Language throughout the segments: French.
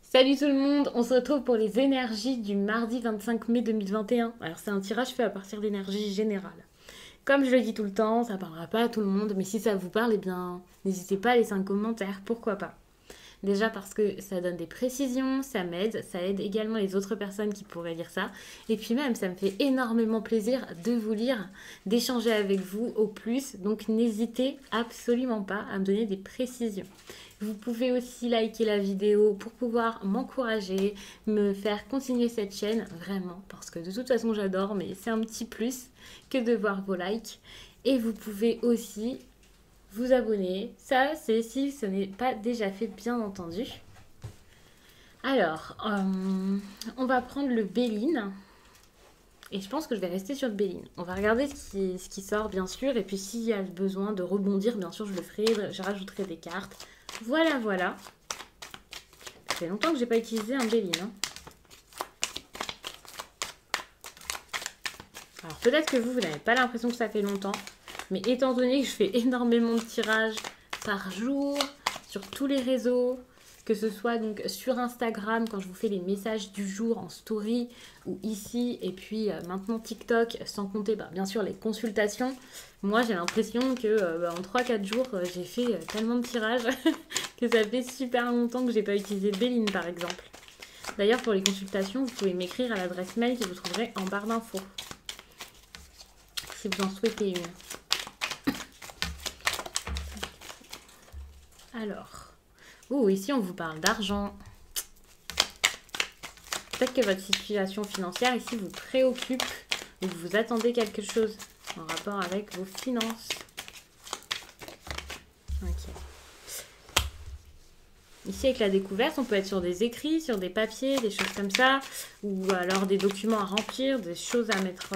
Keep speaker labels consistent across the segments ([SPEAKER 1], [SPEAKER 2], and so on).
[SPEAKER 1] Salut tout le monde, on se retrouve pour les énergies du mardi 25 mai 2021. Alors c'est un tirage fait à partir d'énergie générale. Comme je le dis tout le temps, ça parlera pas à tout le monde, mais si ça vous parle, eh bien n'hésitez pas à laisser un commentaire, pourquoi pas. Déjà parce que ça donne des précisions, ça m'aide, ça aide également les autres personnes qui pourraient lire ça. Et puis même, ça me fait énormément plaisir de vous lire, d'échanger avec vous au plus. Donc n'hésitez absolument pas à me donner des précisions. Vous pouvez aussi liker la vidéo pour pouvoir m'encourager, me faire continuer cette chaîne, vraiment, parce que de toute façon j'adore, mais c'est un petit plus que de voir vos likes. Et vous pouvez aussi vous abonner, ça c'est si ce n'est pas déjà fait bien entendu. Alors, on va prendre le Béline. Et je pense que je vais rester sur le Béline. On va regarder ce qui sort bien sûr. Et puis s'il y a besoin de rebondir, bien sûr je le ferai. Je rajouterai des cartes. Voilà, voilà. Ça fait longtemps que j'ai pas utilisé un Béline. Hein. Alors peut-être que vous n'avez pas l'impression que ça fait longtemps. Mais étant donné que je fais énormément de tirages par jour, sur tous les réseaux, que ce soit donc sur Instagram quand je vous fais les messages du jour en story ou ici, et puis maintenant TikTok, sans compter bien sûr les consultations, moi j'ai l'impression que en 3-4 jours j'ai fait tellement de tirages que ça fait super longtemps que j'ai pas utilisé Béline par exemple. D'ailleurs pour les consultations, vous pouvez m'écrire à l'adresse mail que vous trouverez en barre d'infos si vous en souhaitez une. Alors, ici on vous parle d'argent. Peut-être que votre situation financière ici vous préoccupe ou que vous attendez quelque chose en rapport avec vos finances. Ok. Ici avec la découverte, on peut être sur des écrits, sur des papiers, des choses comme ça, ou alors des documents à remplir, des choses à mettre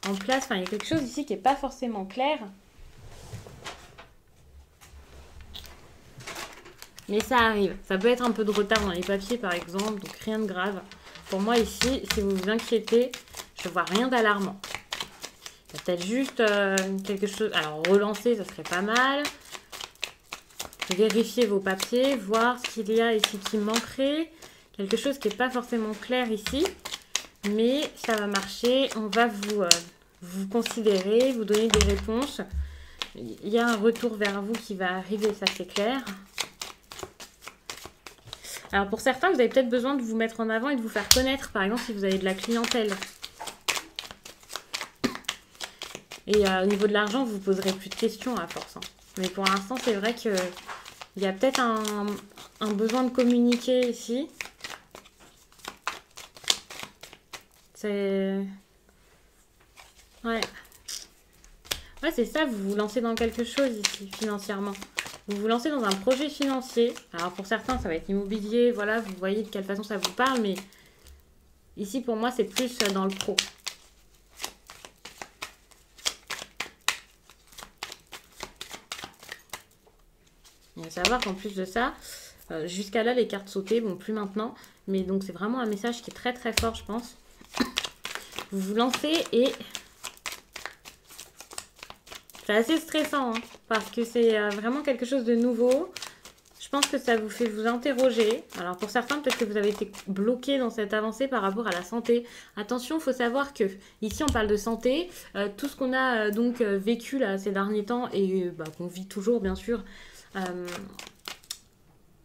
[SPEAKER 1] en place. Enfin, il y a quelque chose ici qui n'est pas forcément clair. Mais ça arrive. Ça peut être un peu de retard dans les papiers, par exemple, donc rien de grave. Pour moi, ici, si vous vous inquiétez, je ne vois rien d'alarmant. Il y a peut-être juste quelque chose... Alors, relancer, ça serait pas mal. Vérifier vos papiers, voir ce qu'il y a ici qui manquerait. Quelque chose qui n'est pas forcément clair ici. Mais ça va marcher. On va vous considérer, vous donner des réponses. Il y a un retour vers vous qui va arriver, ça c'est clair. Alors pour certains, vous avez peut-être besoin de vous mettre en avant et de vous faire connaître, par exemple si vous avez de la clientèle. Et au niveau de l'argent, vous ne vous poserez plus de questions à force. Hein. Mais pour l'instant, c'est vrai qu'il y a peut-être un besoin de communiquer ici. C'est... Ouais. Ouais, c'est ça, vous vous lancez dans quelque chose ici, financièrement. Vous vous lancez dans un projet financier. Alors pour certains, ça va être immobilier. Voilà, vous voyez de quelle façon ça vous parle. Mais ici, pour moi, c'est plus dans le pro. Il faut savoir qu'en plus de ça, jusqu'à là, les cartes sautaient. Bon, plus maintenant. Mais donc, c'est vraiment un message qui est très très fort, je pense. Vous vous lancez et... C'est assez stressant, hein, parce que c'est vraiment quelque chose de nouveau. Je pense que ça vous fait vous interroger. Alors pour certains, peut-être que vous avez été bloqué dans cette avancée par rapport à la santé. Attention, il faut savoir que ici on parle de santé. Tout ce qu'on a donc vécu là, ces derniers temps et qu'on vit toujours bien sûr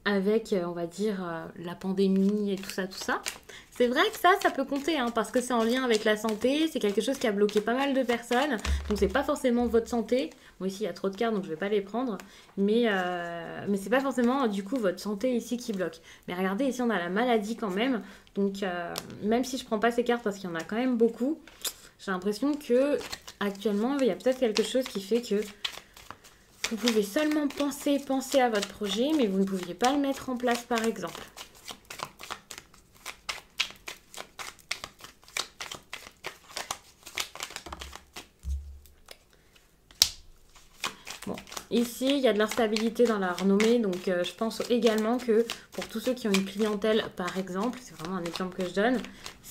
[SPEAKER 1] avec, on va dire, la pandémie et tout ça, C'est vrai que ça peut compter, hein, parce que c'est en lien avec la santé, c'est quelque chose qui a bloqué pas mal de personnes, donc c'est pas forcément votre santé. Bon, ici, il y a trop de cartes, donc je vais pas les prendre, mais c'est pas forcément, du coup, votre santé ici qui bloque. Mais regardez, ici, on a la maladie quand même, donc même si je prends pas ces cartes, parce qu'il y en a quand même beaucoup, j'ai l'impression que actuellement, il y a peut-être quelque chose qui fait que vous pouvez seulement penser à votre projet, mais vous ne pouviez pas le mettre en place, par exemple. Bon, ici, il y a de l'instabilité dans la renommée, donc je pense également que pour tous ceux qui ont une clientèle, par exemple, c'est vraiment un exemple que je donne,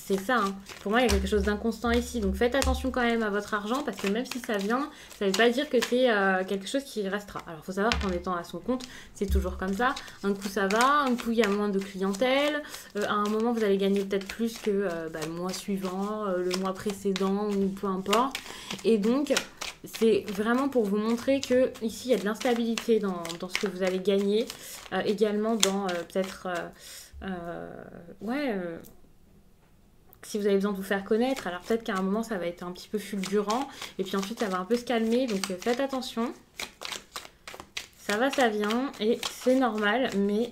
[SPEAKER 1] c'est ça, hein. Pour moi, il y a quelque chose d'inconstant ici. Donc faites attention quand même à votre argent parce que même si ça vient, ça ne veut pas dire que c'est quelque chose qui restera. Alors il faut savoir qu'en étant à son compte, c'est toujours comme ça. Un coup ça va, un coup il y a moins de clientèle. À un moment, vous allez gagner peut-être plus que le mois suivant, le mois précédent ou peu importe. Et donc, c'est vraiment pour vous montrer que ici, il y a de l'instabilité dans ce que vous allez gagner. Également dans peut-être... si vous avez besoin de vous faire connaître, alors peut-être qu'à un moment ça va être un petit peu fulgurant et puis ensuite ça va un peu se calmer, donc faites attention. Ça va, ça vient et c'est normal, mais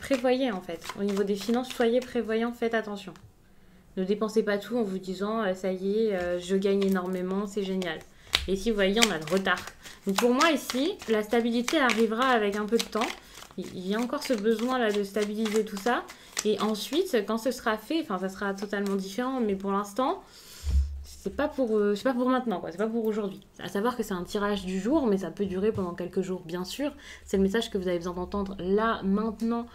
[SPEAKER 1] prévoyez en fait. Au niveau des finances, soyez prévoyants, faites attention. Ne dépensez pas tout en vous disant ça y est, je gagne énormément, c'est génial. Et ici, vous voyez, on a le retard. Donc pour moi ici, la stabilité arrivera avec un peu de temps. Il y a encore ce besoin là de stabiliser tout ça. Et ensuite, quand ce sera fait, enfin ça sera totalement différent, mais pour l'instant, c'est pas pour maintenant, quoi. C'est pas pour aujourd'hui. À savoir que c'est un tirage du jour, mais ça peut durer pendant quelques jours, bien sûr. C'est le message que vous avez besoin d'entendre là, maintenant,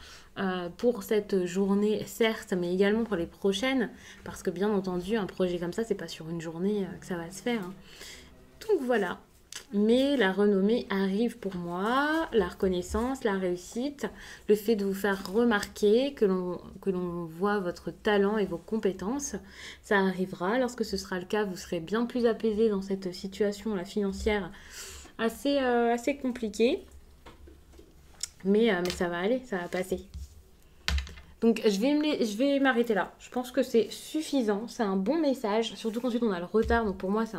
[SPEAKER 1] pour cette journée, certes, mais également pour les prochaines, parce que bien entendu, un projet comme ça, c'est pas sur une journée que ça va se faire, hein. Donc voilà. Mais la renommée arrive pour moi, la reconnaissance, la réussite, le fait de vous faire remarquer, que l'on voit votre talent et vos compétences, ça arrivera. Lorsque ce sera le cas, vous serez bien plus apaisé dans cette situation là, financière assez compliquée. Mais ça va aller, ça va passer. Donc je vais m'arrêter là. Je pense que c'est suffisant, c'est un bon message, surtout qu'ensuite on a le retard, donc pour moi c'est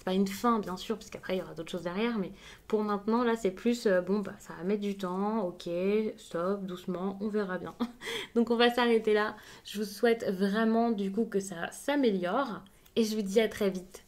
[SPEAKER 1] pas une fin bien sûr, parce qu'après il y aura d'autres choses derrière, mais pour maintenant là c'est plus, ça va mettre du temps, ok, stop, doucement, on verra bien. Donc on va s'arrêter là. Je vous souhaite vraiment du coup que ça s'améliore, et je vous dis à très vite.